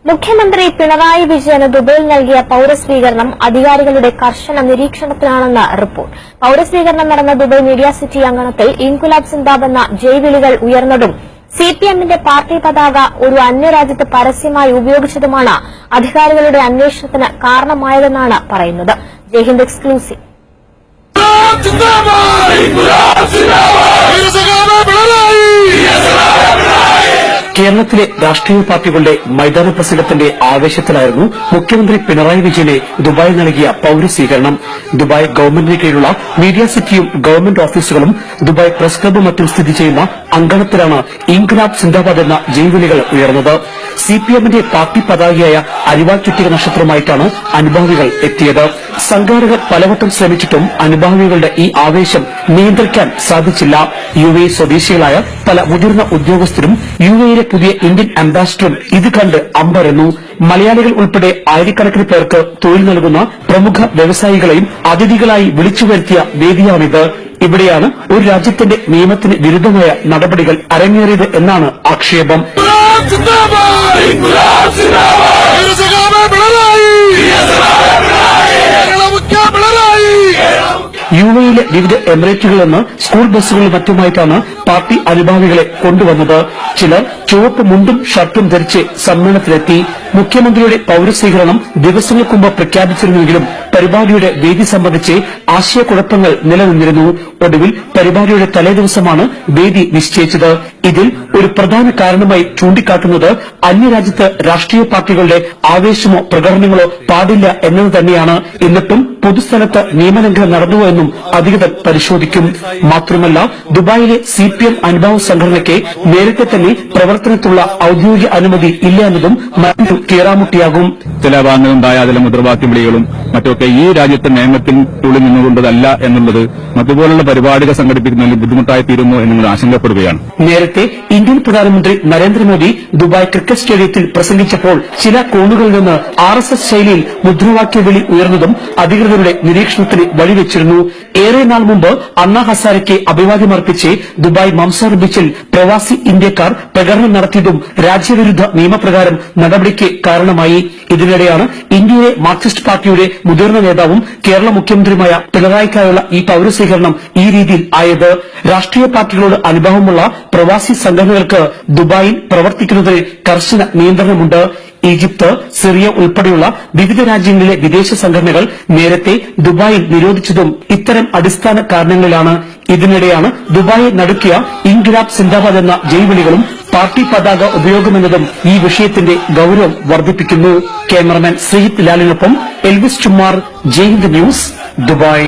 മുഖ്യമന്ത്രി പിണറായി വിജയന് ദുബൈയിൽ നൽകിയ പൌരസ്വീകരണം അധികാരികളുടെ കർശന നിരീക്ഷണത്തിലാണെന്ന് റിപ്പോർട്ട്. പൌരസ്വീകരണം നടന്ന ദുബൈ മീഡിയ സിറ്റി അങ്കണത്തിൽ ഇൻകുലാബ് സിന്ദാബ് എന്ന ജയ്വിളികൾ ഉയർന്നതും സിപിഎമ്മിന്റെ പാർട്ടി പതാക ഒരു അന്യരാജ്യത്ത് പരസ്യമായി ഉപയോഗിച്ചതുമാണ് അധികാരികളുടെ അന്വേഷണത്തിന് കാരണമായതെന്നാണ് പറയുന്നത്. ജയ്ഹിന്ദ് എക്സ്ക്ലൂസീവ്. കേരളത്തിലെ രാഷ്ട്രീയ പാർട്ടികളുടെ മൈതാന പ്രസംഗത്തിന്റെ ആവേശത്തിലായിരുന്നു മുഖ്യമന്ത്രി പിണറായി വിജയനെ ദുബായിൽ നൽകിയ പൌരസ്വീകരണം. ദുബായ് ഗവൺമെന്റിന് കീഴിലുള്ള മീഡിയ സിറ്റിയും ഗവൺമെന്റ് ഓഫീസുകളും ദുബായ് പ്രസ് ക്ലബും മറ്റും സ്ഥിതി ചെയ്യുന്ന അങ്കണത്തിലാണ് ഇൻകുലാബ് സിന്ദാബാദ് എന്ന ജയ്വിളികൾ ഉയർന്നത്. സിപിഎമ്മിന്റെ പാർട്ടി പതാകയായ അരിവാൾ ചുറ്റിക നക്ഷത്രമായിട്ടാണ് അനുഭാവികൾ എത്തിയത്. സംഘാടകർ പലവട്ടം ശ്രമിച്ചിട്ടും അനുഭാവികളുടെ ഈ ആവേശം നിയന്ത്രിക്കാൻ സാധിച്ചില്ല. യുഎഇ സ്വദേശികളായ പല മുതിർന്ന ഉദ്യോഗസ്ഥരും യുഎഇയിലെ പുതിയ ഇന്ത്യൻ അംബാസിഡറും ഇത് കണ്ട് അമ്പരന്നു. മലയാളികൾ ഉൾപ്പെടെ ആയിരക്കണക്കിന് പേർക്ക് തൊഴിൽ നൽകുന്ന പ്രമുഖ വ്യവസായികളെയും അതിഥികളായി വിളിച്ചു വരുത്തിയ വേദിയാണിത്. ഇവിടെയാണ് ഒരു രാജ്യത്തിന്റെ നിയമത്തിന് വിരുദ്ധമായ നടപടികൾ അരങ്ങേറിയത് എന്നാണ് ആക്ഷേപം. യുഎഇയിലെ വിവിധ എമിറേറ്റുകളിൽ നിന്ന് സ്കൂൾ ബസ്സുകളിലും മറ്റുമായിട്ടാണ് പാർട്ടി അനുഭാവികളെ കൊണ്ടുവന്നത്. ചിലർ ചുവപ്പ് മുണ്ടും ഷർട്ടും ധരിച്ച് സമ്മേളനത്തിലെത്തി. മുഖ്യമന്ത്രിയുടെ പൌരസ്വീകരണം ദിവസങ്ങൾക്ക് മുമ്പ് പ്രഖ്യാപിച്ചിരുന്നുവെങ്കിലും പരിപാടിയുടെ വേദി സംബന്ധിച്ച് ആശയക്കുഴപ്പങ്ങൾ നിലനിന്നിരുന്നു. ഒടുവിൽ പരിപാടിയുടെ തലേദിവസമാണ് വേദി നിശ്ചയിച്ചത്. ഇതിൽ ഒരു പ്രധാന കാരണമായി ചൂണ്ടിക്കാട്ടുന്നത് അന്യരാജ്യത്ത് രാഷ്ട്രീയ പാർട്ടികളുടെ ആവേശമോ പ്രകടനങ്ങളോ പാടില്ല എന്നത് തന്നെയാണ്. എന്നിട്ടും പൊതുസ്ഥലത്ത് നിയമലംഘനം നടന്നുവോ എന്നും അധികൃതർ പരിശോധിക്കും. മാത്രമല്ല, ദുബായിലെ സിപിഎം അനുഭാവ സംഘടനയ്ക്ക് നേരത്തെ തന്നെ പ്രവർത്തനത്തിലുള്ള ഔദ്യോഗിക അനുമതി ഇല്ല എന്നതും മറ്റൊരു കീറാമുട്ടിയാകും. ചില ഭാഗങ്ങളുണ്ടായ അതിലെ മുദ്രാവാക്യം വിളികളും മറ്റൊക്കെ ഈ രാജ്യത്തെ നിയമത്തിനുള്ളിൽ നിന്നുകൊണ്ടതല്ല എന്നുള്ളത് അതുപോലുള്ള പരിപാടികൾ സംഘടിപ്പിക്കുന്നതിൽ ബുദ്ധിമുട്ടായി തീരുന്നു എന്ന് ആശങ്കപ്പെടുകയാണ്. നേരത്തെ ഇന്ത്യൻ പ്രധാനമന്ത്രി നരേന്ദ്രമോദി ദുബായ് ക്രിക്കറ്റ് സ്റ്റേഡിയത്തിൽ പ്രസംഗിച്ചപ്പോൾ ചില കോണുകളിൽ നിന്ന് RSS ശൈലിയിൽ മുദ്രാവാക്യ വിളി ഉയർന്നതും അധികൃതരുടെ നിരീക്ഷണത്തിന് വഴിവെച്ചിരുന്നു. ഏറെ നാൾ മുമ്പ് അണ്ണാ ഹസാരയ്ക്ക് അഭിവാദ്യമർപ്പിച്ച് ദുബായ് മംസാർ ബീച്ചിൽ പ്രവാസി ഇന്ത്യക്കാർ പ്രകടനം നടത്തിയതും രാജ്യവിരുദ്ധ നിയമപ്രകാരം നടപടിക്ക് കാരണമായി. ഇതിനിടെയാണ് ഇന്ത്യയിലെ മാർക്സിസ്റ്റ് പാർട്ടിയുടെ മുതിർന്ന നേതാവും കേരള മുഖ്യമന്ത്രിയുമായ പിണറായിക്കായുള്ള ഈ പൌരസ്വീകരണം ഈ രീതിയിൽ ആയത്. രാഷ്ട്രീയ പാർട്ടികളോട് അനുഭവമുള്ള പ്രവാസി സംഘടനകൾക്ക് ദുബായിൽ പ്രവർത്തിക്കുന്നതിന് കർശന നിയന്ത്രണമുണ്ട്. ഈജിപ്ത്, സിറിയ ഉൾപ്പെടെയുള്ള വിവിധ രാജ്യങ്ങളിലെ വിദേശ സംഘടനകൾ നേരത്തെ ദുബായിൽ നിരോധിച്ചതും ഇത്തരം അടിസ്ഥാന കാരണങ്ങളിലാണ്. ഇതിനിടെയാണ് ദുബായിൽ നടുക്കിയ ഇൻകുലാബ് സിന്ദാബാദ് എന്ന ജയ്വിളികളും പാർട്ടി പതാക ഉപയോഗമെന്നതും ഈ വിഷയത്തിന്റെ ഗൌരവം വർദ്ധിപ്പിക്കുന്നു. ക്യാമറമാൻ ശ്രീജിത്ത് ലാലിനൊപ്പം Elvis Chummar, Jaihind news, Dubai.